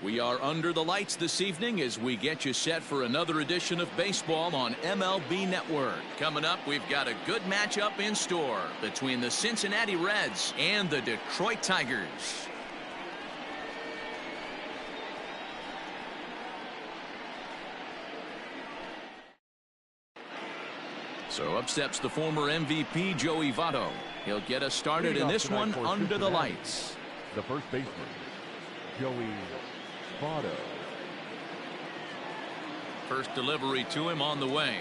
We are under the lights this evening as we get you set for another edition of baseball on MLB Network. Coming up, we've got a good matchup in store between the Cincinnati Reds and the Detroit Tigers. So up steps the former MVP Joey Votto. He'll get us started in this one under the lights. The first baseman, Joey Votto. First delivery to him on the way.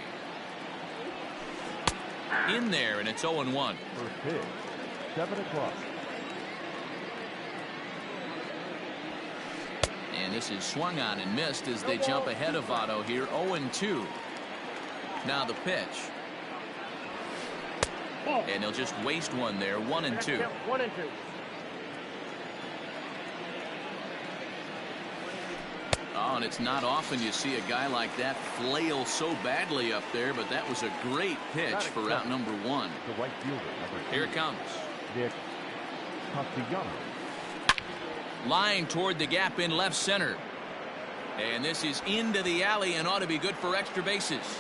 In there, and it's 0-1. First pitch, 7 o'clock. And this is swung on and missed as they jump ahead of Votto here, 0-2. Now the pitch. And they'll just waste one there, 1-2. 1-2. Oh, and it's not often you see a guy like that flail so badly up there, but that was a great pitch for out number 1. The right fielder, Here it comes. Nick Castellanos. Line toward the gap in left center. And this is into the alley and ought to be good for extra bases.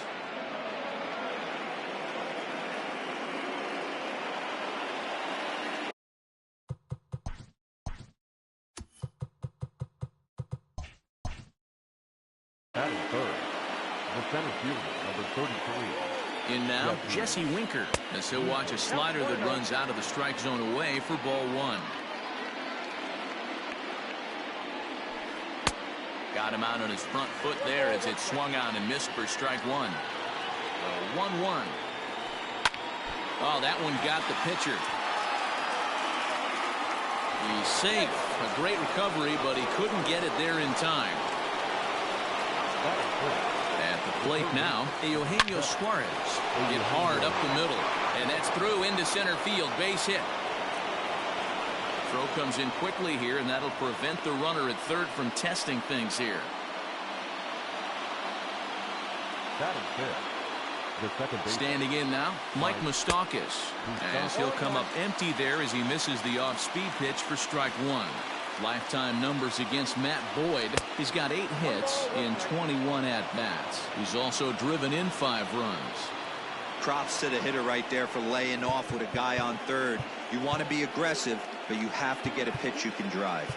Center fielder, number 33. In now, Jesse Winker, as he'll watch a slider that runs out of the strike zone away for ball 1. Got him out on his front foot there as it swung on and missed for strike 1. 1-1. Oh, that one got the pitcher. He's safe. A great recovery, but he couldn't get it there in time. At the plate now, Eugenio Suarez. Hit hard up the middle, and that's through into center field. Base hit. Throw comes in quickly here, and that'll prevent the runner at third from testing things here. That is good. The second base. Standing in now, Mike Moustakas, as he'll come up empty there as he misses the off-speed pitch for strike 1. Lifetime numbers against Matt Boyd. He's got 8 hits in 21 at-bats. He's also driven in 5 runs. Props to the hitter right there for laying off with a guy on third. You want to be aggressive, but you have to get a pitch you can drive.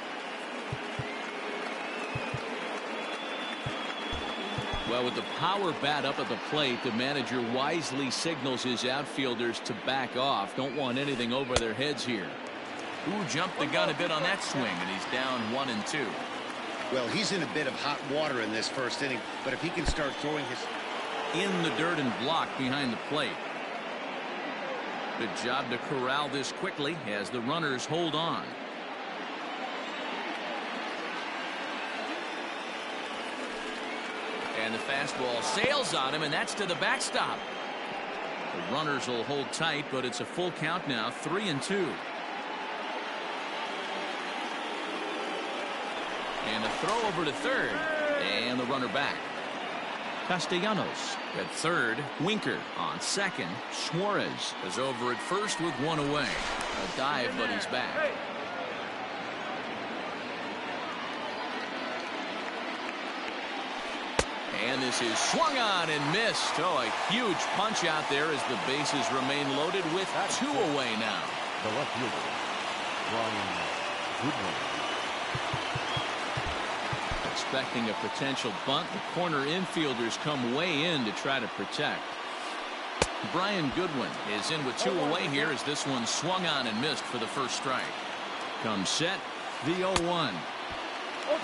Well, with the power bat up at the plate, the manager wisely signals his outfielders to back off. Don't want anything over their heads here. Ooh, jumped the gun a bit on that swing, and he's down 1-2. Well, he's in a bit of hot water in this first inning, but if he can start throwing his... In the dirt and blocked behind the plate. Good job to corral this quickly as the runners hold on. And the fastball sails on him, and that's to the backstop. The runners will hold tight, but it's a full count now, 3-2. And a throw over to third. And the runner back. Castellanos at third. Winker on second. Suarez is over at first with 1 away. A dive, but he's back. And this is swung on and missed. Oh, a huge punch out there as the bases remain loaded with 2 away now. The left fielder, Ryan Goodwin. Expecting a potential bunt, the corner infielders come way in to try to protect. Brian Goodwin is in with 2 away here as this one swung on and missed for the first strike. Comes set, the 0-1.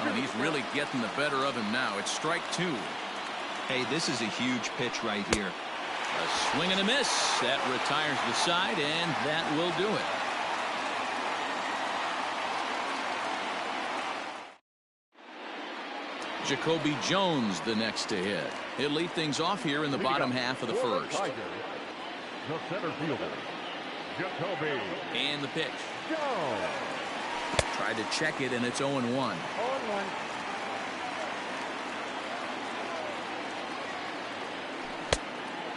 And he's really getting the better of him now. It's strike 2. Hey, this is a huge pitch right here. A swing and a miss. That retires the side, and that will do it. Jacoby Jones the next to hit. He'll lead things off here in the bottom half of the first. The center fielder, Jacoby. And the pitch. Jones. Tried to check it, and it's 0-1. 0-1.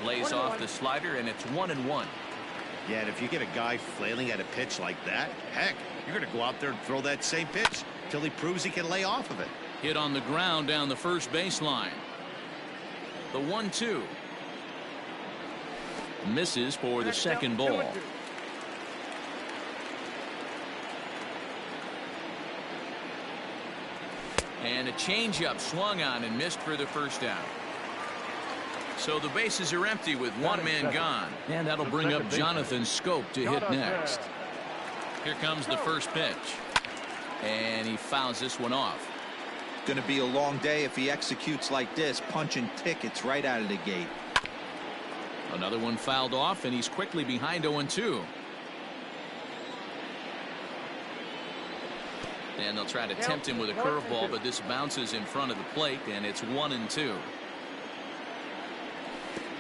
Lays off the slider, and it's 1-1. Yeah, and if you get a guy flailing at a pitch like that, heck, you're going to go out there and throw that same pitch till he proves he can lay off of it. Hit on the ground down the first baseline. The 1-2. Misses for the second ball. And a changeup swung on and missed for the first out. So the bases are empty with one man gone. And that'll bring up Jonathan Schoop to hit next. Here comes the first pitch. And he fouls this one off. Going to be a long day if he executes like this, punching tickets right out of the gate. Another one fouled off, and he's quickly behind 0-2. And they'll try to tempt him with a curveball, but this bounces in front of the plate, and it's 1-2.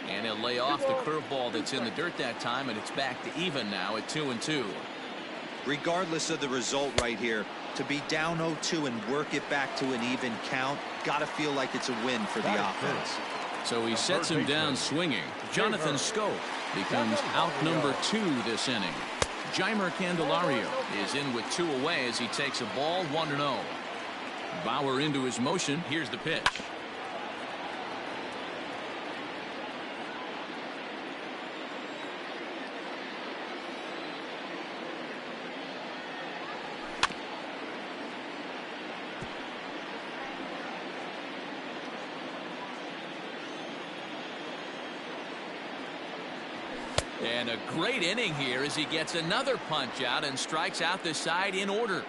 And he'll lay off the curveball that's in the dirt that time, and it's back to even now at 2-2. Regardless of the result right here, to be down 0-2 and work it back to an even count, gotta feel like it's a win for the offense. So he sets him down swinging. Jonathan Schoop becomes out number 2 this inning. Jeimer Candelario is in with 2 away as he takes a ball 1-0. Bauer into his motion. Here's the pitch. And a great inning here as he gets another punch out and strikes out the side in order.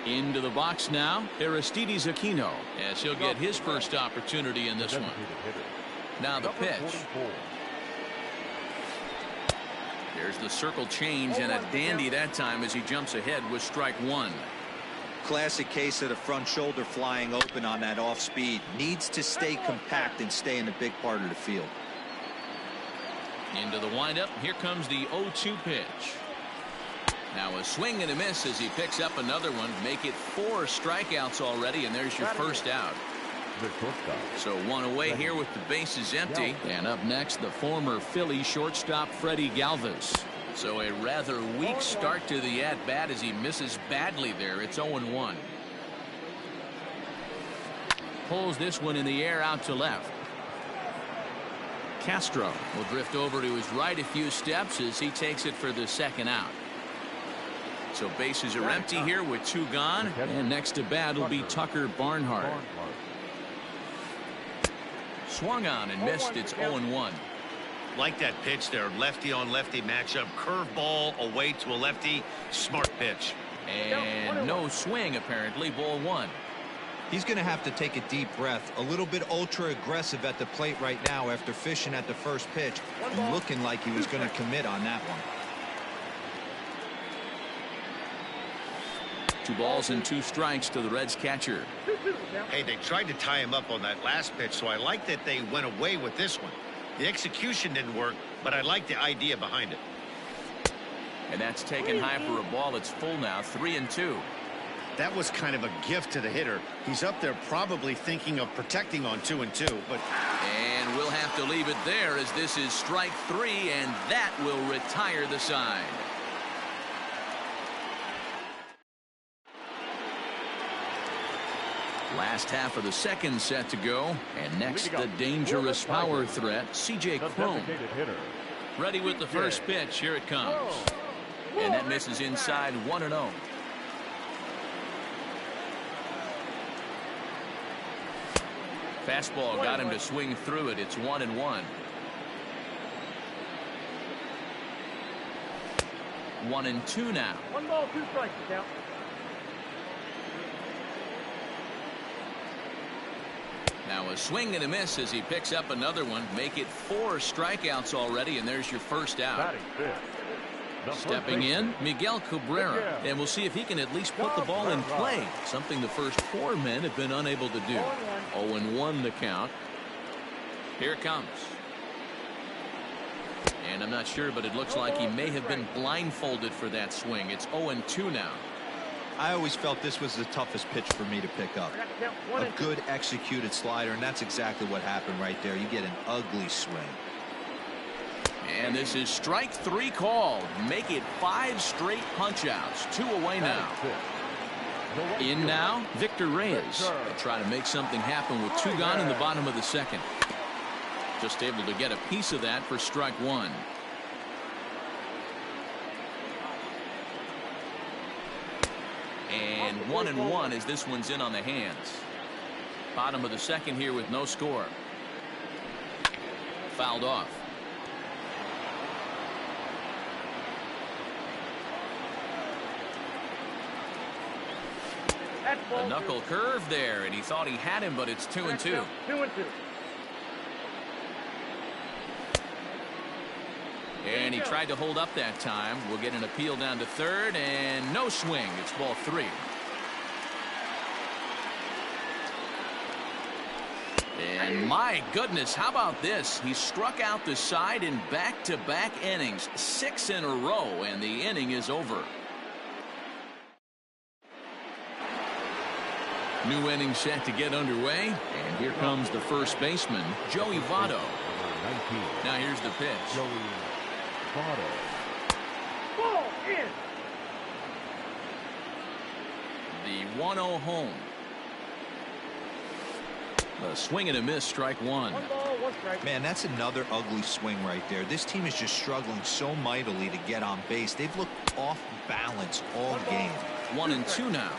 Into the box now, Aristides Aquino, as he'll get his first opportunity in this one. Now the pitch. There's the circle change, and a dandy that time as he jumps ahead with strike 1. Classic case of the front shoulder flying open on that off speed. Needs to stay compact and stay in the big part of the field. Into the windup. Here comes the 0-2 pitch. Now a swing and a miss as he picks up another one. Make it 4 strikeouts already, and there's your first out. So one away here with the bases empty. And up next, the former Philly shortstop Freddie Galvis. So a rather weak start to the at-bat as he misses badly there. It's 0-1. Pulls this one in the air out to left. Castro will drift over to his right a few steps as he takes it for the second out. So bases are empty here with 2 gone. And next to bat will be Tucker Barnhart. Swung on and missed. It's 0-1. Like that pitch there, lefty on lefty matchup, curveball away to a lefty, smart pitch. And no swing apparently, ball 1. He's going to have to take a deep breath. A little bit ultra aggressive at the plate right now after fishing at the first pitch and looking like he was going to commit on that one. 2 balls and 2 strikes to the Reds catcher. Hey, they tried to tie him up on that last pitch, so I like that they went away with this one. The execution didn't work, but I like the idea behind it. And that's taken high for a ball. It's full now, 3-2. That was kind of a gift to the hitter. He's up there probably thinking of protecting on 2-2, but... And we'll have to leave it there as this is strike 3, and that will retire the side. Last half of the second set to go, and next the dangerous power threat, C.J. Cron. Ready with the first pitch. Here it comes. And that misses inside 1-0. Fastball got him to swing through it. It's 1-1. 1-2 now. 1 ball, 2 strikes now. Now a swing and a miss as he picks up another one. Make it 4 strikeouts already, and there's your first out. Stepping in, Miguel Cabrera, and we'll see if he can at least put the ball in play, something the first 4 men have been unable to do. 0-1 the count. Here it comes. And I'm not sure, but it looks like he may have been blindfolded for that swing. It's 0-2 now. I always felt this was the toughest pitch for me to pick up. A good executed slider, and that's exactly what happened right there. You get an ugly swing. And this is strike 3 called. Make it 5 straight punch-outs. 2 away now. In now, Victor Reyes. They'll try to make something happen with 2 gone in the bottom of the second. Just able to get a piece of that for strike 1. And 1-1 as this one's in on the hands. Bottom of the second here with no score. Fouled off. A knuckle curve there, and he thought he had him, but it's 2-2. 2-2. And he tried to hold up that time. We'll get an appeal down to third, and no swing. It's ball 3. And my goodness, how about this? He struck out the side in back-to-back innings, 6 in a row, and the inning is over. New inning set to get underway, and here comes the first baseman, Joey Votto. Now here's the pitch. Joey Votto. Ball in. The 1-0 home. A swing and a miss, strike 1. 1 ball, 1 strike. Man, that's another ugly swing right there. This team is just struggling so mightily to get on base. They've looked off balance all game. 1-2 now.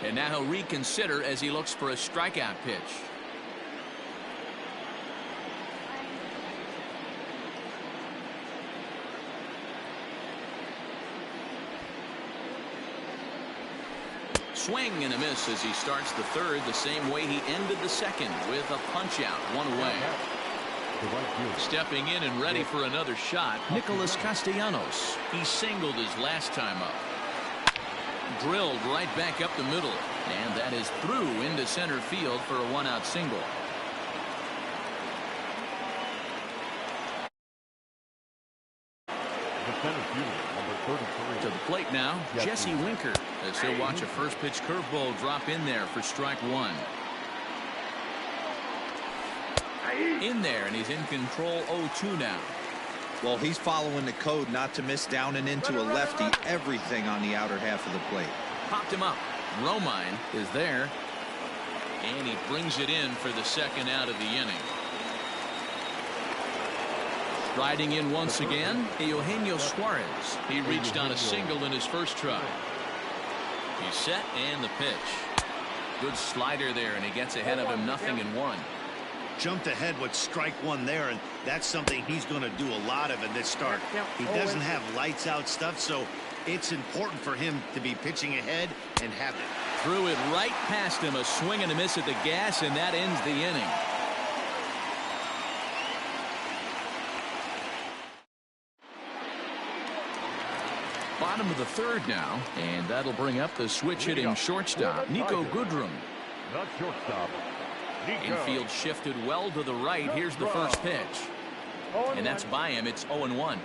And now he'll reconsider as he looks for a strikeout pitch. Swing and a miss as he starts the third the same way he ended the second with a punch out, 1 away. Stepping in and ready for another shot, Nicholas Castellanos. He singled his last time up. Drilled right back up the middle, and that is through into center field for a 1-out single. The center fielder, number 33. To the plate now, Jesse Winker, as he'll watch a first pitch curveball drop in there for strike 1. In there, and he's in control 0-2 now. Well, he's following the code not to miss down and into a lefty. Everything on the outer half of the plate. Popped him up. Romine is there, and he brings it in for the second out of the inning. Riding in once again, Eugenio Suarez. He reached on a single in his first try. He's set, and the pitch. Good slider there, and he gets ahead of him, 0-1. Jumped ahead with strike 1 there, and that's something he's going to do a lot of in this start. He doesn't have lights out stuff, so it's important for him to be pitching ahead and have it. Threw it right past him, a swing and a miss at the gas, and that ends the inning. Bottom of the third now, and that'll bring up the switch hitting shortstop, Nico Goodrum. Not shortstop. Infield shifted well to the right. Here's the first pitch, and that's by him. It's 0-1.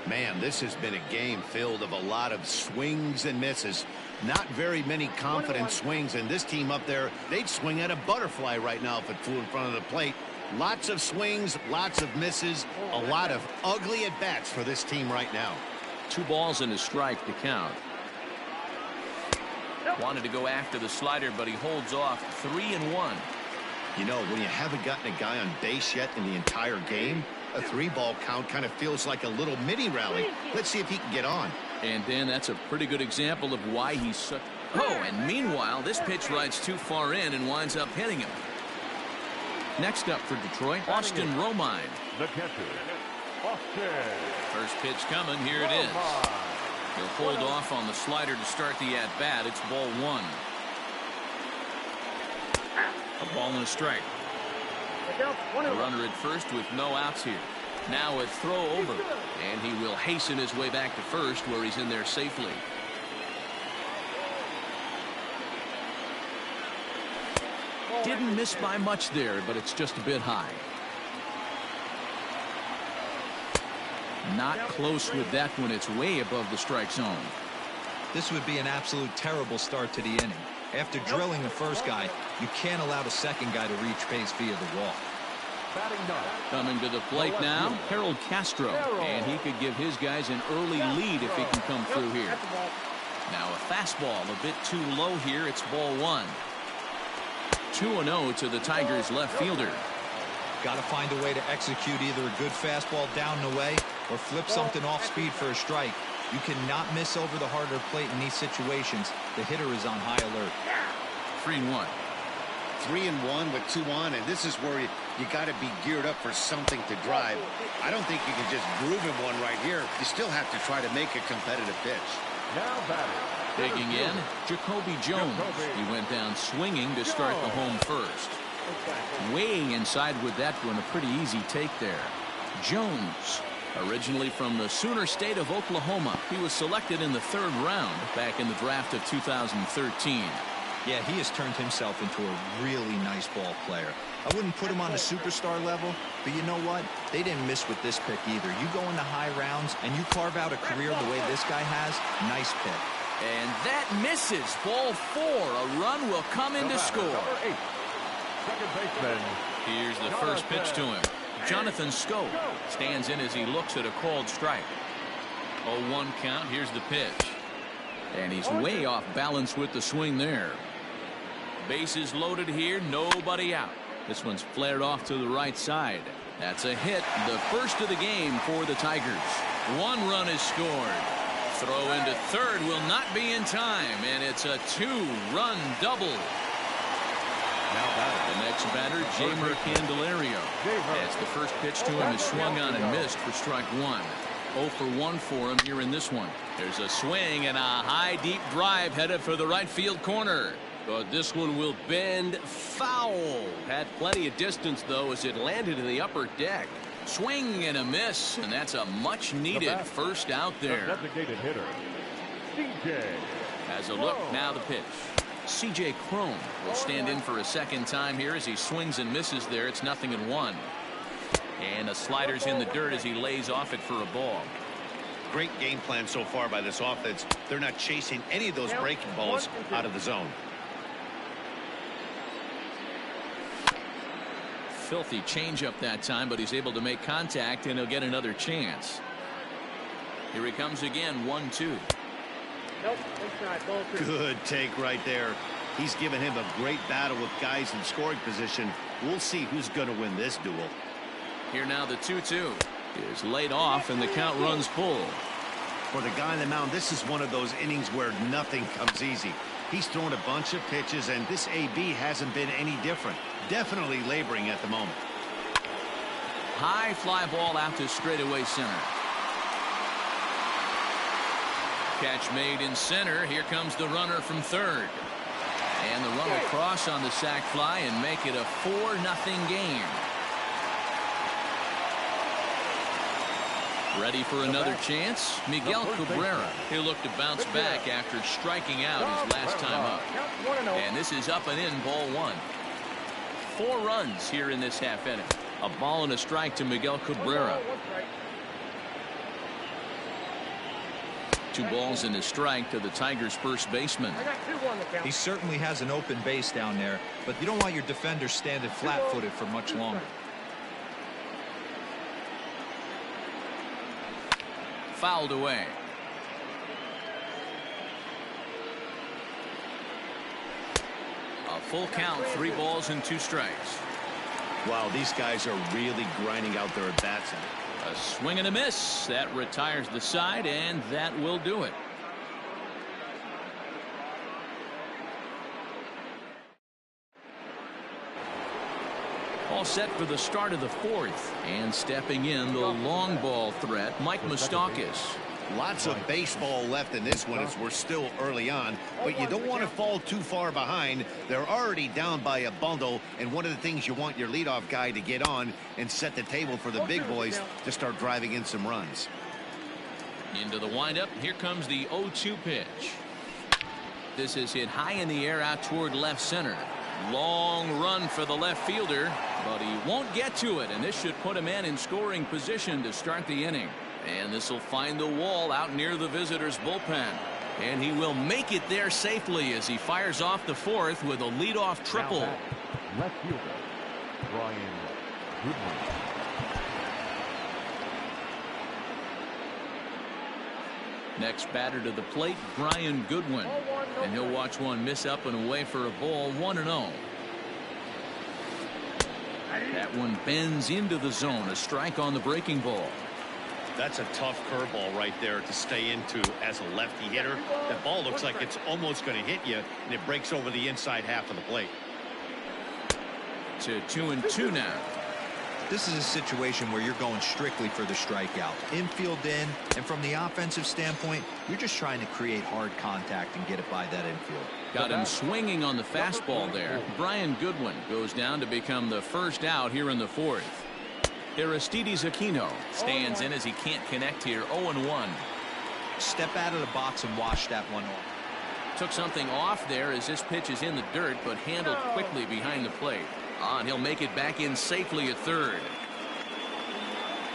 Man, this has been a game filled of a lot of swings and misses. Not very many confident swings, and this team up there, they'd swing at a butterfly right now if it flew in front of the plate. Lots of swings, lots of misses, a lot of ugly at-bats for this team right now. 2 balls and a strike to count. Wanted to go after the slider, but he holds off. 3-1. You know, when you haven't gotten a guy on base yet in the entire game, a 3-ball count kind of feels like a little mini rally. Let's see if he can get on. And Dan, that's a pretty good example of why he's such. Oh, and meanwhile, this pitch rides too far in and winds up hitting him. Next up for Detroit, Austin Romine. The catcher, Austin. First pitch coming. Here it is. He'll hold off on the slider to start the at-bat. It's ball 1. A ball and a strike. A runner at first with no outs here. Now a throw over, and he will hasten his way back to first, where he's in there safely. Didn't miss by much there, but it's just a bit high. Not close with that one. It's way above the strike zone. This would be an absolute terrible start to the inning. After drilling the first guy, you can't allow the second guy to reach base via the walk. Coming to the plate now, Harold Castro. And he could give his guys an early lead if he can come through here. Now a fastball a bit too low here. It's ball one. 2-0 to the Tigers left fielder. Got to find a way to execute either a good fastball down and away or flip something off speed for a strike. You cannot miss over the harder plate in these situations. The hitter is on high alert. 3-1. 3-1 with 2 on, and this is where you got to be geared up for something to drive. I don't think you can just groove him one right here. You still have to try to make a competitive pitch. Now batting. Digging in, Jacoby Jones. He went down swinging to start the home first. Weighing inside with that one, a pretty easy take there. Jones, originally from the Sooner State of Oklahoma. He was selected in the 3rd round back in the draft of 2013. Yeah, he has turned himself into a really nice ball player. I wouldn't put him on a superstar level, but you know what? They didn't miss with this pick either. You go into high rounds and you carve out a career the way this guy has, nice pick. And that misses. Ball 4. A run will come in to score. Number 8. Second baseman. Here's the first pitch to him. Jonathan Scope stands in as he looks at a called strike. 0-1 count. Here's the pitch. And he's way off balance with the swing there. Bases loaded here. Nobody out. This one's flared off to the right side. That's a hit. The first of the game for the Tigers. 1 run is scored. Throw into third will not be in time. And it's a 2-run double. The next batter, Jamer Candelario. As the first pitch to him is swung on and missed for strike 1. 0 for 1 for him here in this one. There's a swing and a high deep drive headed for the right field corner. But this one will bend foul. Had plenty of distance though as it landed in the upper deck. Swing and a miss, and that's a much needed first out there. Designated hitter, CJ. As a look, now the pitch. CJ Cron will stand in for a second time here as he swings and misses there. It's 0-1. And a slider's in the dirt as he lays off it for a ball. Great game plan so far by this offense. They're not chasing any of those breaking balls out of the zone. Filthy changeup that time, but he's able to make contact and he'll get another chance. Here he comes again. 1-2. Nope, inside, ball 2. Good take right there. He's given him a great battle with guys in scoring position. We'll see who's going to win this duel. Here now the 2-2 is laid off and the count runs full. For the guy on the mound, this is one of those innings where nothing comes easy. He's thrown a bunch of pitches and this AB hasn't been any different. Definitely laboring at the moment. High fly ball out to straightaway center. Catch made in center. Here comes the runner from third. And the run will cross on the sac fly and make it a 4-0 game. Ready for another chance? Miguel Cabrera. He'll look to bounce back after striking out his last time up. And this is up and in, ball 1. 4 runs here in this half inning. A ball and a strike to Miguel Cabrera. 2 balls and a strike to the Tigers' first baseman. He certainly has an open base down there, but you don't want your defender standing flat-footed for much longer. Fouled away. A full count, 3 balls and 2 strikes. Wow, these guys are really grinding out their at-bats. A swing and a miss. That retires the side, and that will do it. All set for the start of the 4th. And stepping in, the long ball threat, Mike Moustakas. Lots of baseball left in this one as we're still early on, but you don't want to fall too far behind. They're already down by a bundle, and one of the things you want your leadoff guy to get on and set the table for the big boys to start driving in some runs. Into the windup. Here comes the 0-2 pitch. This is hit high in the air out toward left center. Long run for the left fielder, but he won't get to it, and this should put a man in scoring position to start the inning. And this will find the wall out near the visitors' bullpen. And he will make it there safely as he fires off the fourth with a leadoff triple. Now back, left fielder, Brian Goodwin. Next batter to the plate, Brian Goodwin. And he'll watch one miss up and away for a ball, 1-0. That one bends into the zone, a strike on the breaking ball. That's a tough curveball right there to stay into as a lefty hitter. That ball looks like it's almost going to hit you, and it breaks over the inside half of the plate. To 2-2 now. This is a situation where you're going strictly for the strikeout. Infield in, and from the offensive standpoint, you're just trying to create hard contact and get it by that infield. Got him swinging on the fastball there. Brian Goodwin goes down to become the first out here in the fourth. Aristides Aquino stands in as he can't connect here, 0-1. Step out of the box and wash that one off. Took something off there as this pitch is in the dirt, but handled quickly behind the plate. And he'll make it back in safely at third.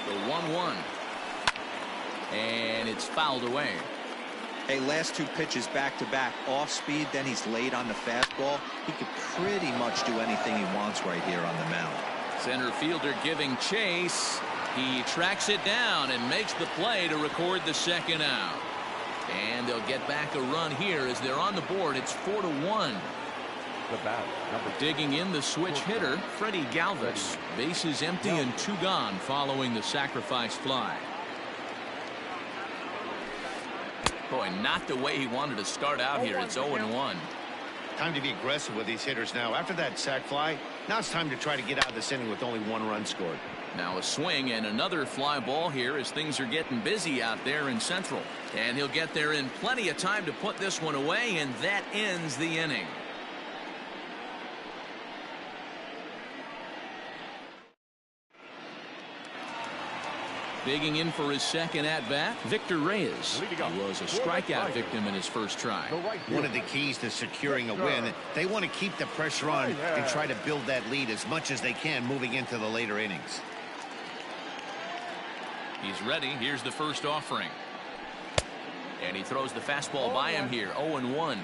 The 1-1. And it's fouled away. Hey, last two pitches back-to-back, off speed, then he's late on the fastball. He could pretty much do anything he wants right here on the mound. Center fielder giving chase. He tracks it down and makes the play to record the second out. And they'll get back a run here as they're on the board. It's 4-1. The bat, Digging in the switch hitter, Freddie Galvis. Bases empty and 2 gone following the sacrifice fly. Boy, not the way he wanted to start out here. It's 0-1. Time to be aggressive with these hitters now. After that sac fly, now it's time to try to get out of this inning with only 1 run scored. Now a swing and another fly ball here as things are getting busy out there in Central. And he'll get there in plenty of time to put this one away, and that ends the inning. Digging in for his second at-bat, Victor Reyes. He was a strikeout victim in his first try. One of the keys to securing a win, they want to keep the pressure on and try to build that lead as much as they can moving into the later innings. He's ready. Here's the first offering. And he throws the fastball by him here, 0-1.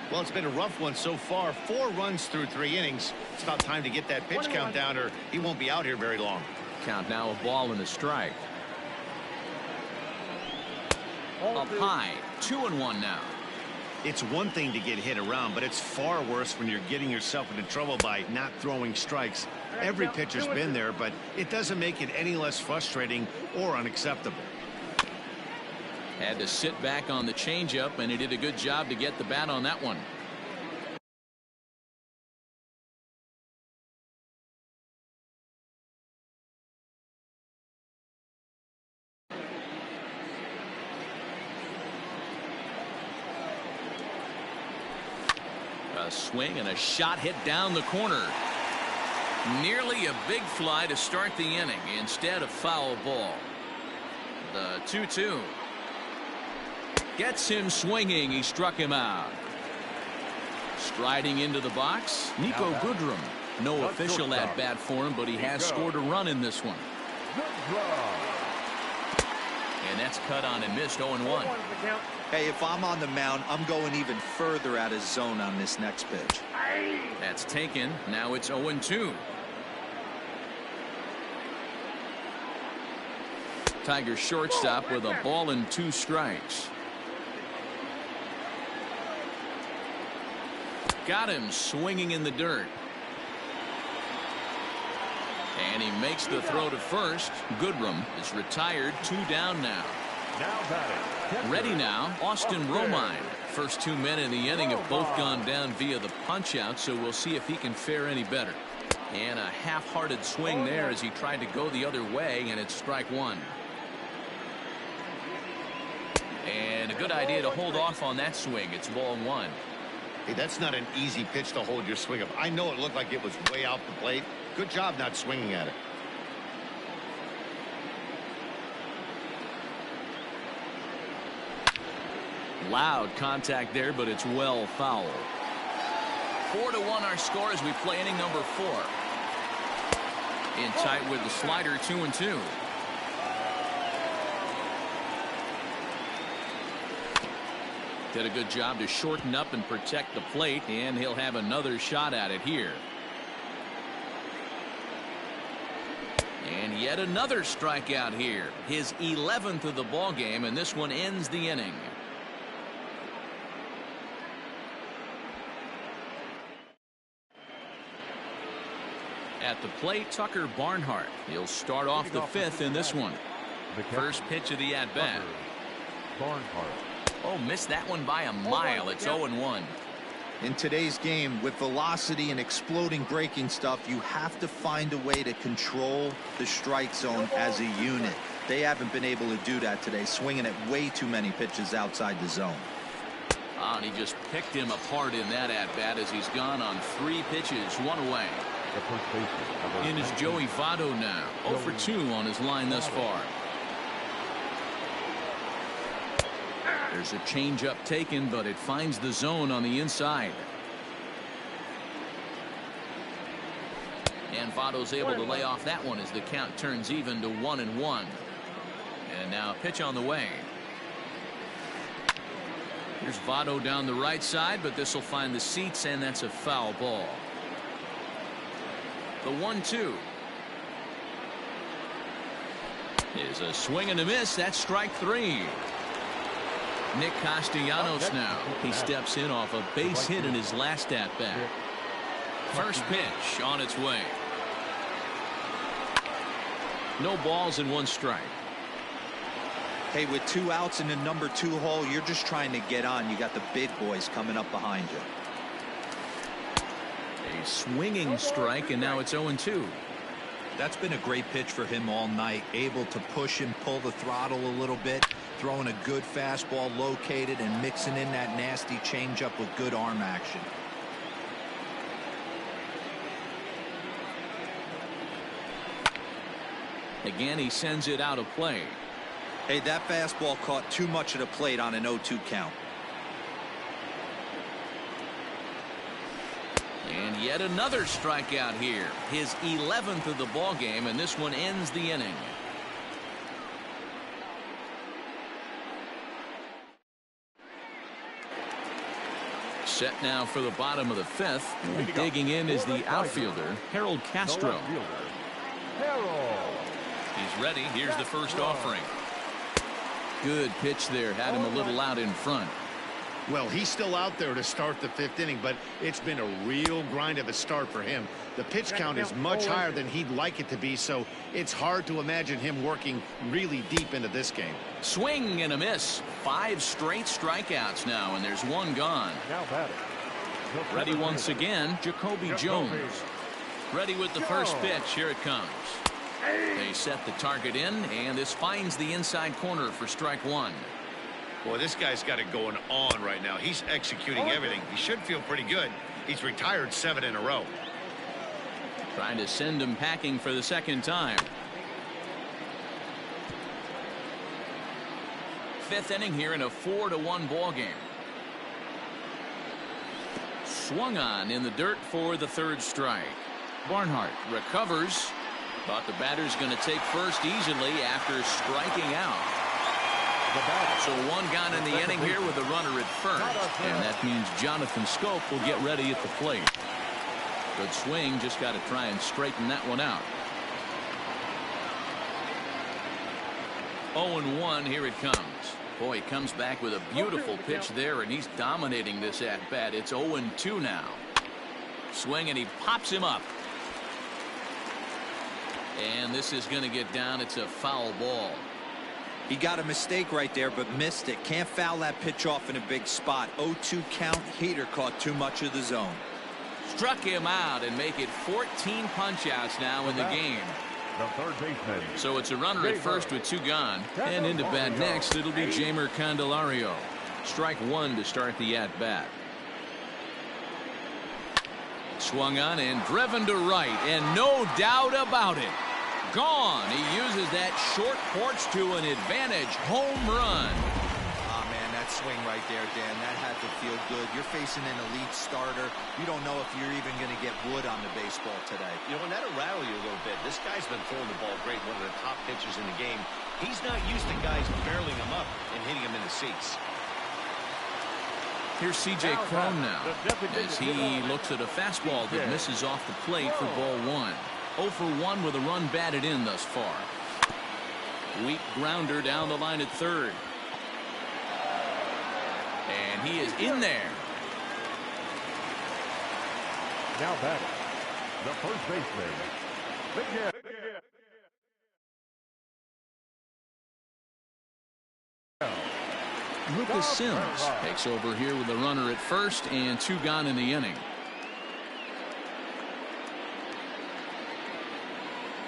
Well, it's been a rough one so far. 4 runs through 3 innings. It's about time to get that pitch count down or he won't be out here very long. Count now, a ball and a strike. Up high, 2-1 now. It's one thing to get hit around, but it's far worse when you're getting yourself into trouble by not throwing strikes. Every pitcher's been there, but it doesn't make it any less frustrating or unacceptable. Had to sit back on the changeup, and he did a good job to get the bat on that one. A swing and a shot hit down the corner. Nearly a big fly to start the inning. Instead, a foul ball. The 2-2. Gets him swinging. He struck him out. Striding into the box, Nico Goodrum. No official at bat for him, but he has scored a run in this one. And that's cut on and missed, 0-1. Hey, if I'm on the mound, I'm going even further out of zone on this next pitch. That's taken. Now it's 0-2. Tigers shortstop with a ball and 2 strikes. Got him swinging in the dirt. And he makes the throw to first. Goodrum is retired. 2 down now. Ready now, Austin Romine. First 2 men in the inning have both gone down via the punch-out, so we'll see if he can fare any better. And a half-hearted swing there as he tried to go the other way, and it's strike 1. And a good idea to hold off on that swing. It's ball 1. Hey, that's not an easy pitch to hold your swing up. I know it looked like it was way out the plate. Good job not swinging at it. Loud contact there, but it's well fouled. 4-1 our score as we play inning number 4. In tight with the slider, 2-2. Did a good job to shorten up and protect the plate, and he'll have another shot at it here. And yet another strikeout here. His 11th of the ball game, and this one ends the inning. At the plate, Tucker Barnhart. He'll start off the 5th in this one. First pitch of the at-bat. Barnhart. Oh, missed that one by a mile. It's 0-1. In today's game, with velocity and exploding breaking stuff, you have to find a way to control the strike zone as a unit. They haven't been able to do that today, swinging at way too many pitches outside the zone. And he just picked him apart in that at-bat as he's gone on 3 pitches, 1 away. The first baseman. In is Joey Votto now. 0 for 2 on his line thus far. There's a changeup taken, but it finds the zone on the inside. And Votto's able to lay off that one as the count turns even to 1-1. And now a pitch on the way. Here's Votto down the right side, but this will find the seats, and that's a foul ball. The 1-2 is a swing and a miss. That's strike 3. Nick Castellanos now. He steps in off a base hit in his last at-bat. First pitch on its way. No balls and 1 strike. Hey, with 2 outs in the number 2 hole, you're just trying to get on. You got the big boys coming up behind you. A swinging strike, and now it's 0-2. That's been a great pitch for him all night. Able to push and pull the throttle a little bit. Throwing a good fastball located and mixing in that nasty changeup with good arm action. Again, he sends it out of play. Hey, that fastball caught too much of the plate on an 0-2 count. And yet another strikeout here. His 11th of the ball game, and this one ends the inning. Set now for the bottom of the 5th. And digging in is the outfielder, Harold Castro. He's ready. Here's the first offering. Good pitch there. Had him a little out in front. Well, he's still out there to start the 5th inning, but it's been a real grind of a start for him. The pitch count is much higher than he'd like it to be, so it's hard to imagine him working really deep into this game. Swing and a miss. 5 straight strikeouts now, and there's 1 gone. Now batting. Ready once again, Jacoby Jones. Ready with the first pitch. Here it comes. They set the target in, and this finds the inside corner for strike 1. Boy, this guy's got it going on right now. He's executing everything. He should feel pretty good. He's retired 7 in a row. Trying to send him packing for the 2nd time. 5th inning here in a 4-1 ball game. Swung on in the dirt for the 3rd strike. Barnhart recovers, but the batter's going to take first easily after striking out. So 1 gone in the inning here with a runner at first, and that means Jonathan Scope will get ready at the plate. Good swing, just got to try and straighten that one out. 0-1, here it comes. Boy, he comes back with a beautiful pitch there, and he's dominating this at-bat. It's 0-2 now. Swing, and he pops him up. And this is going to get down. It's a foul ball. He got a mistake right there, but missed it. Can't foul that pitch off in a big spot. 0-2 count. Heater caught too much of the zone. Struck him out and make it 14 punch-outs now in the game. The third baseman. So it's a runner at first with 2 gone. And into bat next, it'll be Jeimer Candelario. Strike 1 to start the at-bat. Swung on and driven to right, and no doubt about it. Gone. He uses that short porch to an advantage home run. Ah, man, that swing right there, Dan, that had to feel good. You're facing an elite starter. You don't know if you're even going to get wood on the baseball today. You know, and that'll rattle you a little bit. This guy's been throwing the ball great, one of the top pitchers in the game. He's not used to guys barreling him up and hitting him in the seats. Here's C.J. Cron now as he looks at a fastball that misses off the plate for ball one. 0 for 1 with a run batted in thus far. Weak grounder down the line at third. And he is in there. Now batting, the first baseman, Miguel. Lucas Sims takes over here with a runner at first and 2 gone in the inning.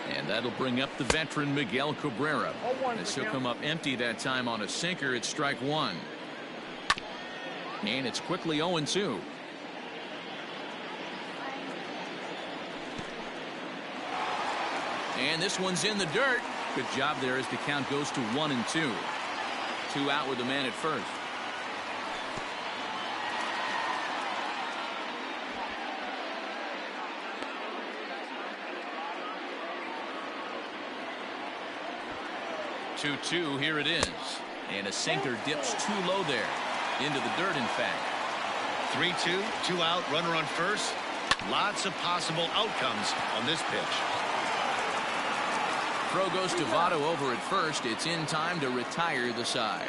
And that'll bring up the veteran Miguel Cabrera. As he'll come up empty that time on a sinker at strike 1. And it's quickly 0-2. And this one's in the dirt. Good job there as the count goes to 1-2. 2 out with the man at first. Two, here it is. And a sinker dips too low there. Into the dirt, in fact. 3-2, 2 out, runner on first. Lots of possible outcomes on this pitch. Throw goes to Votto over at first. It's in time to retire the side.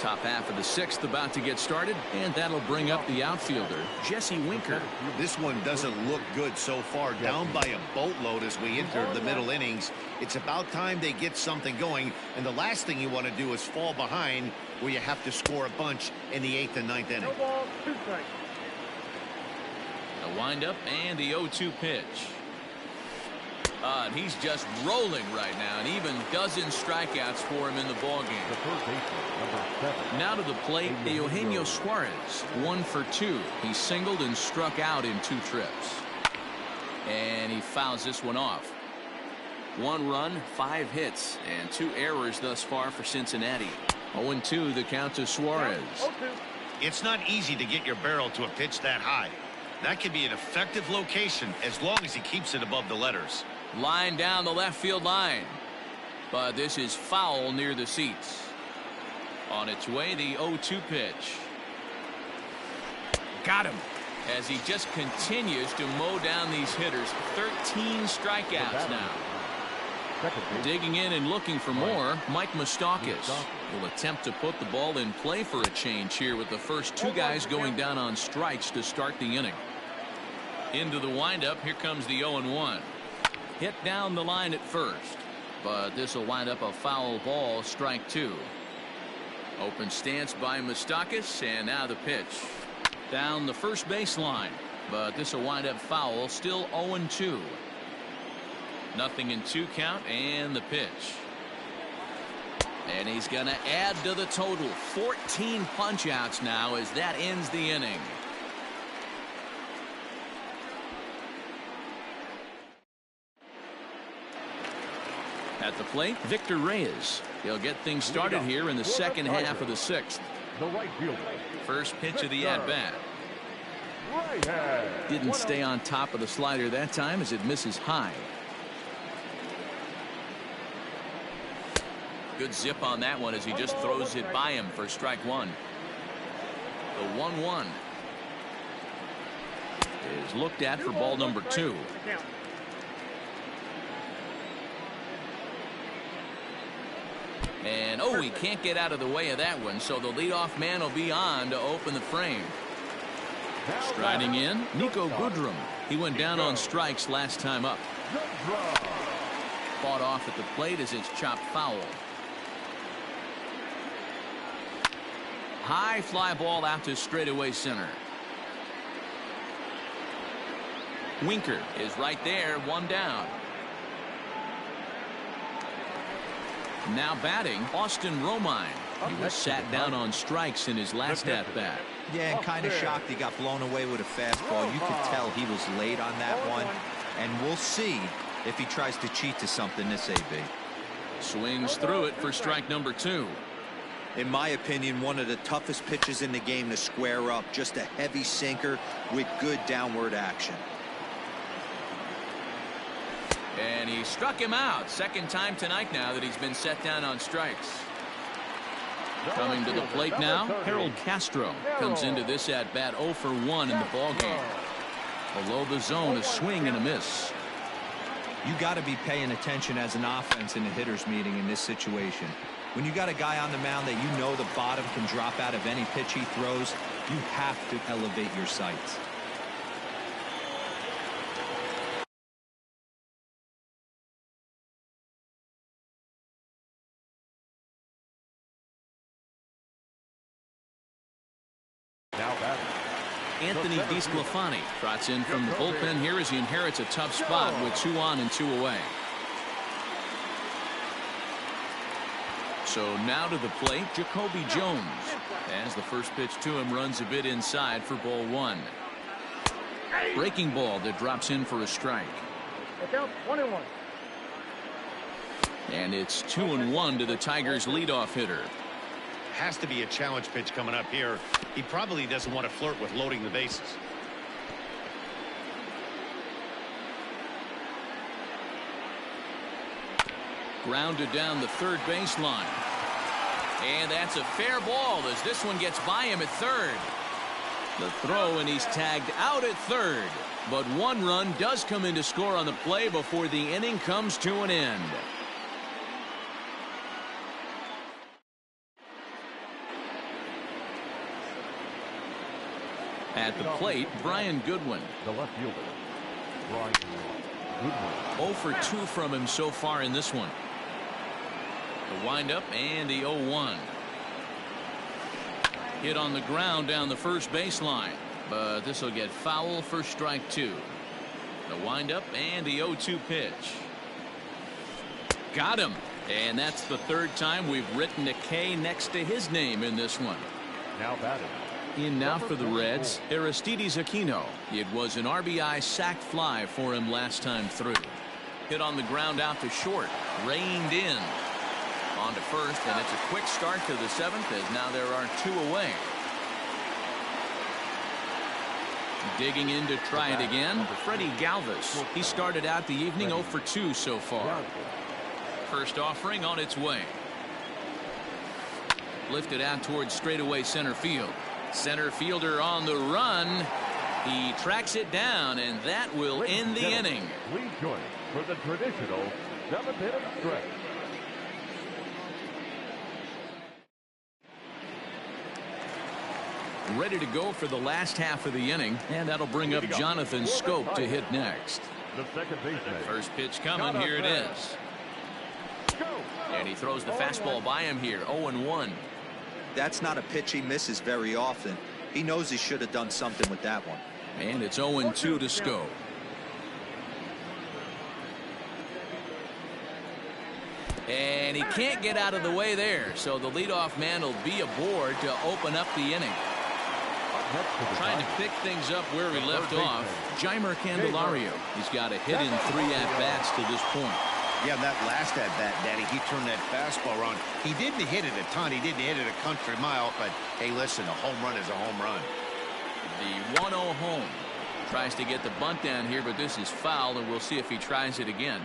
Top half of the 6th about to get started, and that'll bring up the outfielder, Jesse Winker. This one doesn't look good so far. Down by a boatload as we enter the middle innings. It's about time they get something going, and the last thing you want to do is fall behind where you have to score a bunch in the 8th and 9th inning. No ball, 2 strikes. The windup and the 0-2 pitch. And he's just rolling right now, and even dozen strikeouts for him in the ballgame. The first baseman, number 7. Now to the plate, Eugenio Suarez, 1 for 2. He singled and struck out in 2 trips. And he fouls this one off. 1 run, 5 hits, and 2 errors thus far for Cincinnati. 0-2 the count to Suarez. It's not easy to get your barrel to a pitch that high. That can be an effective location as long as he keeps it above the letters. Line down the left field line. But this is foul near the seats. On its way, the 0-2 pitch. Got him. As he just continues to mow down these hitters. 13 strikeouts now. Digging in and looking for more, Mike Moustakas will attempt to put the ball in play for a change here with the first 2 guys going down on strikes to start the inning. Into the windup, here comes the 0-1. Hit down the line at first, but this will wind up a foul ball, strike 2. Open stance by Moustakas, and now the pitch. Down the first baseline, but this will wind up foul, still 0-2. 0-2 count, and the pitch. And he's going to add to the total. 14 punch-outs now as that ends the inning. At the plate, Victor Reyes. He'll get things started here in the second half of the 6th. The right fielder. First pitch of the at-bat. Didn't stay on top of the slider that time as it misses high. Good zip on that one as he just throws it by him for strike 1. The 1-1 is looked at for ball number 2. And oh, he can't get out of the way of that one, so the leadoff man will be on to open the frame. Striding in, Nico Goodrum. He went down on strikes last time up. Fought off at the plate as it's chopped foul. High fly ball out to straightaway center. Winker is right there, 1 down. Now batting, Austin Romine. He was sat down on strikes in his last at-bat. Yeah, and kind of shocked he got blown away with a fastball. You could tell he was late on that one. And we'll see if he tries to cheat to something this AB. Swings through it for strike number 2. In my opinion, one of the toughest pitches in the game to square up. Just a heavy sinker with good downward action. And he struck him out. Second time tonight now that he's been set down on strikes. Coming to the plate now, Harold Castro comes into this at bat 0 for 1 in the ballgame. Below the zone, a swing and a miss. You got to be paying attention as an offense in a hitter's meeting in this situation. When you got a guy on the mound that you know the bottom can drop out of any pitch he throws, you have to elevate your sights. Now batting. Anthony DeSclafani trots in from the bullpen here as he inherits a tough spot with 2 on and 2 away. So now to the plate, Jacoby Jones. As the first pitch to him runs a bit inside for ball 1. Breaking ball that drops in for a strike. Count 1-1. And it's 2-1 to the Tigers' leadoff hitter. Has to be a challenge pitch coming up here. He probably doesn't want to flirt with loading the bases. Grounded down the third baseline. And that's a fair ball as this one gets by him at third. The throw, and he's tagged out at third. But 1 run does come in to score on the play before the inning comes to an end. At the plate, Brian Goodwin. The left fielder, Brian Goodwin. 0 for 2 from him so far in this one. The windup and the 0-1. Hit on the ground down the first baseline, but this will get foul for strike 2. The windup and the 0-2 pitch. Got him, and that's the third time we've written a K next to his name in this one. Now batting. In now for the Reds, Aristides Aquino. It was an RBI sac fly for him last time through. Hit on the ground out to short, reined in. On to first, and it's a quick start to the 7th as now there are 2 away. Digging in to try it again, Freddie Galvis. He started out the evening 0 for 2 so far. First offering on its way. Lifted out towards straightaway center field. Center fielder on the run. He tracks it down, and that will end the inning. Please join for the traditional 7th inning stretch. Ready to go for the last half of the inning, and that'll bring up Jonathan Scope to hit next. The second baseman. First pitch coming. Here it is. And he throws the fastball by him here. 0-1. That's not a pitch he misses very often. He knows he should have done something with that one. And it's 0-2 to Scope. And he can't get out of the way there, so the leadoff man will be aboard to open up the inning. Trying to pick things up where he left off, Jeimer Candelario. He's got a hit in 3 at-bats to this point. Yeah, that last at-bat, Daddy, he turned that fastball around. He didn't hit it a ton. He didn't hit it a country mile, but hey, listen, a home run is a home run. The 1-0 home. Tries to get the bunt down here, but this is foul, and we'll see if he tries it again.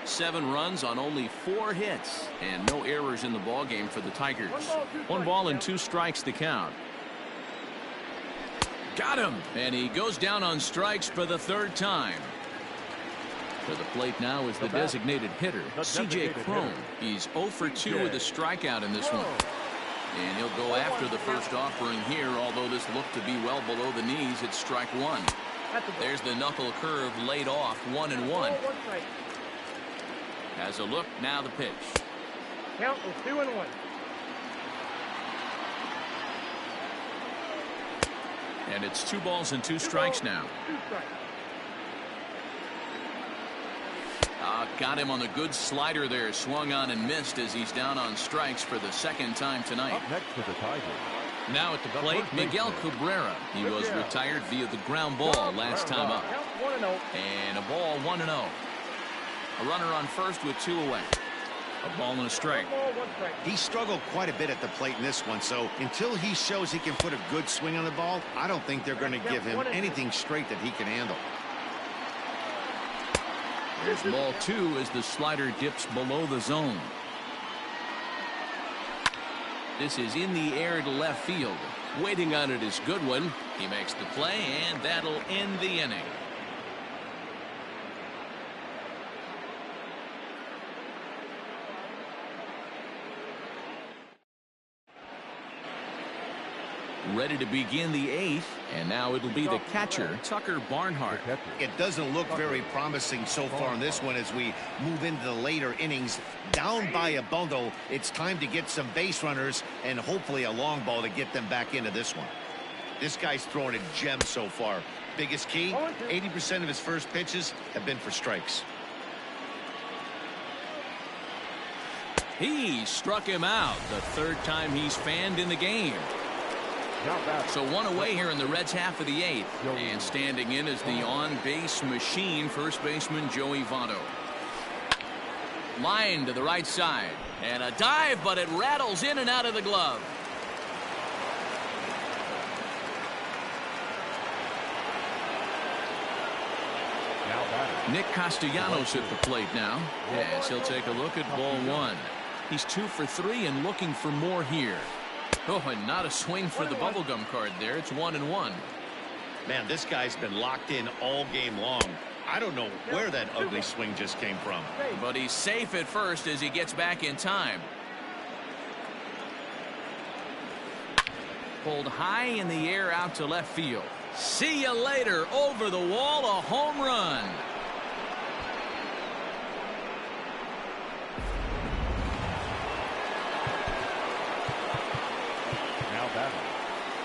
7 runs on only 4 hits, and no errors in the ballgame for the Tigers. 1 ball and 2 strikes to count. Got him, and he goes down on strikes for the 3rd time. To the plate now is the designated hitter, C.J. Cron. He's 0 for 2 with a strikeout in this one. And he'll go after the first offering here, although this looked to be well below the knees. It's strike 1. There's the knuckle curve laid off, 1-1. Has a look, now the pitch. Count is 2-1. And it's 2 balls and 2 strikes now. 2 strikes. Got him on the good slider there. Swung on and missed as he's down on strikes for the 2nd time tonight. Up next for the Tigers. Now at the plate, Miguel Cabrera. He was retired via the ground ball last time up. Count 1-0. And a ball, 1-0. A runner on first with 2 away. A ball and a strike. 1 ball, 1 strike. He struggled quite a bit at the plate in this one, so until he shows he can put a good swing on the ball, I don't think they're going to give him anything straight that he can handle. There's ball 2 as the slider dips below the zone. This is in the air to left field. Waiting on it is Goodwin. He makes the play, and that'll end the inning. Ready to begin the 8th, and now it'll be the catcher, Tucker Barnhart. It doesn't look very promising so far in this one as we move into the later innings. Down by a bundle, it's time to get some base runners and hopefully a long ball to get them back into this one. This guy's throwing a gem so far. Biggest key, 80% of his first pitches have been for strikes. He struck him out the 3rd time he's fanned in the game. So 1 away here in the Reds' half of the 8th. And standing in is the on-base machine, first baseman Joey Votto. Line to the right side. And a dive, but it rattles in and out of the glove. Nick Castellanos at the plate now, as he'll take a look at ball 1. He's 2 for 3 and looking for more here. Oh, and not a swing for the bubblegum card there. It's 1-1. Man, this guy's been locked in all game long. I don't know where that ugly swing just came from. But he's safe at first as he gets back in time. Pulled high in the air out to left field. See you later. Over the wall, a home run.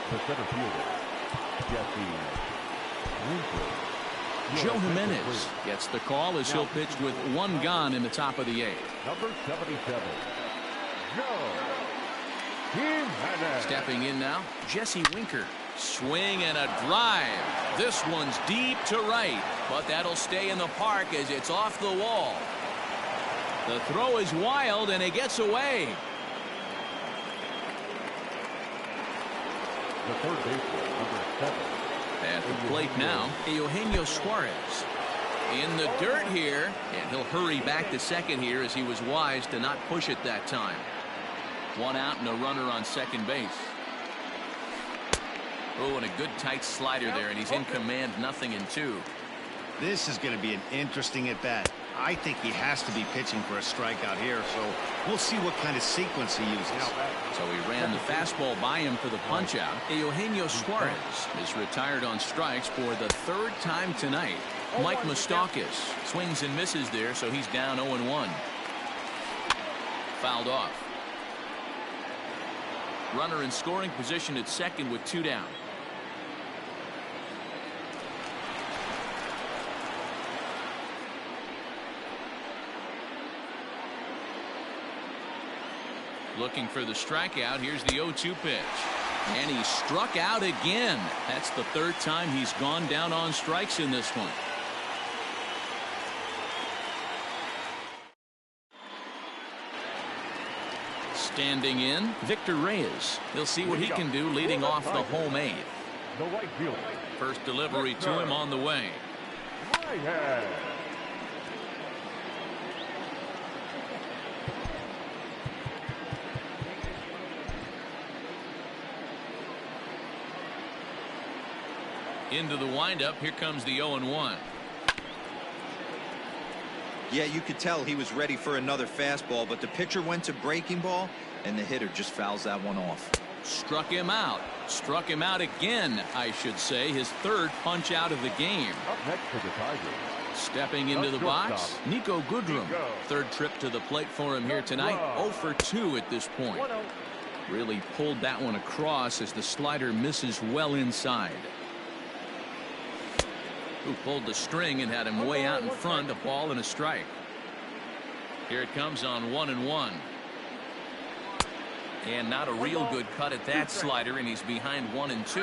The center fielder, Jesse Winker. Joe Jimenez gets the call as he'll pitch with 1 gone in the top of the 8th. Number 77, Joe Jimenez. Stepping in now, Jesse Winker. Swing and a drive. This one's deep to right, but that'll stay in the park as it's off the wall. The throw is wild, and it gets away. The third baseman, number 7. At the plate now, Eugenio Suarez. In the dirt here, and he'll hurry back to second here as he was wise to not push it that time. 1 out and a runner on second base. Oh, and a good tight slider there, and he's in command, 0-2. This is going to be an interesting at-bat. I think he has to be pitching for a strikeout here, so we'll see what kind of sequence he uses. So he ran the fastball by him for the punch-out. Eugenio Suarez is retired on strikes for the 3rd time tonight. Mike Moustakas swings and misses there, so he's down 0-1. Fouled off. Runner in scoring position at second with 2 down. Looking for the strikeout. Here's the 0-2 pitch. And he struck out again. That's the 3rd time he's gone down on strikes in this one. Standing in, Victor Reyes. He'll see what he can do leading off the home 8th. The right fielder. First delivery to him on the way. Right hand. Into the windup. Here comes the 0-1. Yeah, you could tell he was ready for another fastball, but the pitcher went to breaking ball, and the hitter just fouls that one off. Struck him out. Struck him out again, I should say. His 3rd punch out of the game. Up next for the Tigers. Stepping into the box, Nico Goodrum. 3rd trip to the plate for him here tonight. 0 for 2 at this point. Really pulled that one across as the slider misses well inside. Who pulled the string and had him way out in front, a ball and a strike. Here it comes on 1-1. And not a real good cut at that slider, and he's behind 1-2.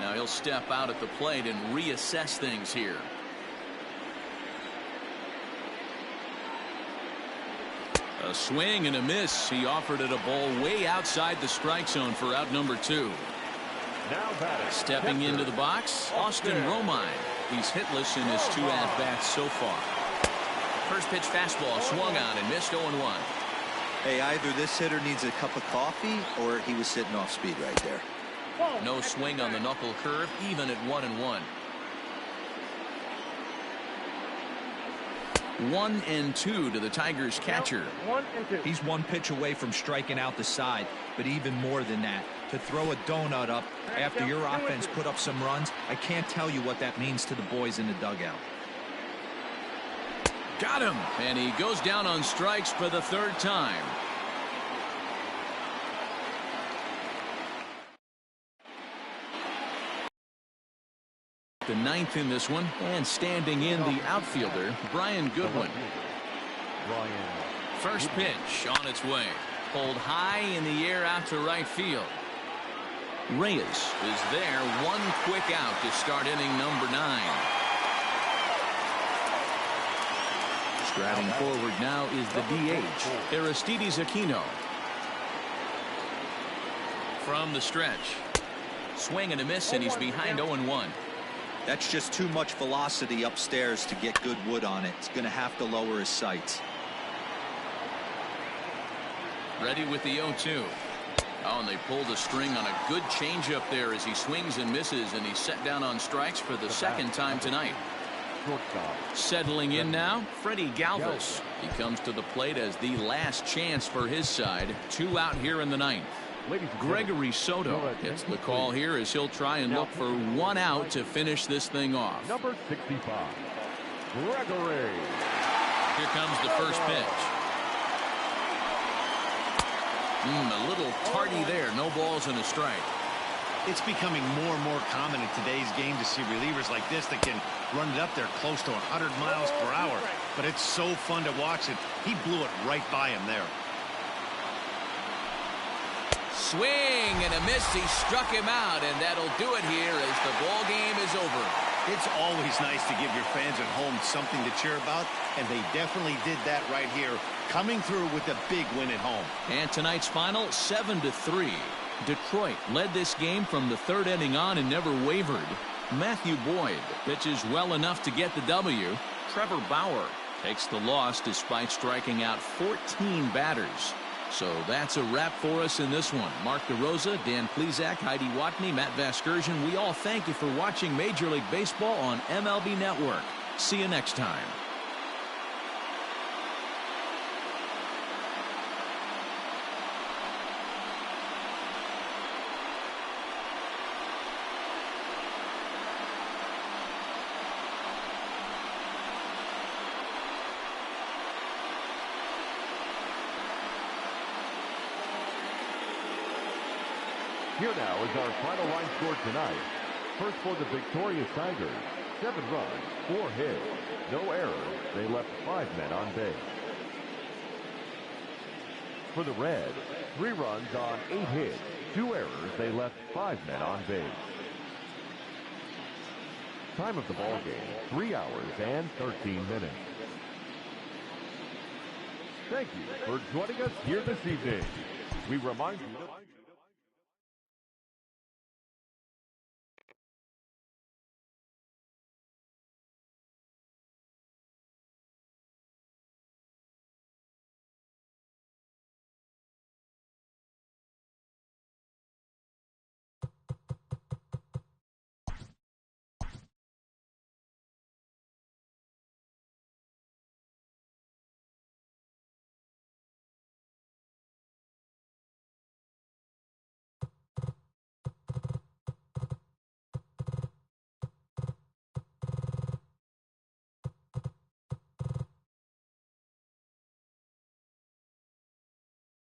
Now he'll step out at the plate and reassess things here. A swing and a miss. He offered it a ball way outside the strike zone for out number 2. Now batting. Stepping into the box, Austin Romine. He's hitless in his 2 at-bats so far. First pitch fastball swung on and missed 0-1. Hey, either this hitter needs a cup of coffee or he was sitting off speed right there. No swing on the knuckle curve, even at 1-1. 1-2 to the Tigers catcher. 1-2. He's one pitch away from striking out the side, but even more than that, to throw a donut up after your offense put up some runs, I can't tell you what that means to the boys in the dugout. Got him, and he goes down on strikes for the third time. The ninth in this one, and standing in the outfielder, Brian Goodwin. First pitch on its way. Pulled high in the air out to right field. Reyes is there, one quick out to start inning number 9. Striding forward now is the DH, Aristides Aquino. From the stretch. Swing and a miss, and he's behind 0-1. That's just too much velocity upstairs to get good wood on it. It's going to have to lower his sights. Ready with the 0-2. Oh, and they pulled a string on a good changeup there as he swings and misses, and he's set down on strikes for the second time tonight. Settling in now, Freddie Galvis. He comes to the plate as the last chance for his side. 2 out here in the ninth. Gregory Soto gets the call here as he'll try and look for 1 out to finish this thing off. Number 65, Gregory. Here comes the first pitch. A little tardy there. No balls and a strike. It's becoming more and more common in today's game to see relievers like this that can run it up there close to 100 miles per hour. But it's so fun to watch it. He blew it right by him there. Swing and a miss. He struck him out, and that'll do it here as the ball game is over. It's always nice to give your fans at home something to cheer about, and they definitely did that right here, coming through with a big win at home. And tonight's final, 7-3. Detroit led this game from the third inning on and never wavered. Matthew Boyd pitches well enough to get the W. Trevor Bauer takes the loss despite striking out 14 batters. So that's a wrap for us in this one. Mark DeRosa, Dan Plesac, Heidi Watney, Matt Vasgersian. We all thank you for watching Major League Baseball on MLB Network. See you next time. Here now is our final line score tonight. First for the victorious Tigers, 7 runs, 4 hits, no errors. They left 5 men on base. For the Reds, 3 runs on 8 hits, 2 errors. They left 5 men on base. Time of the ball game, 3 hours and 13 minutes. Thank you for joining us here this evening. We remind you that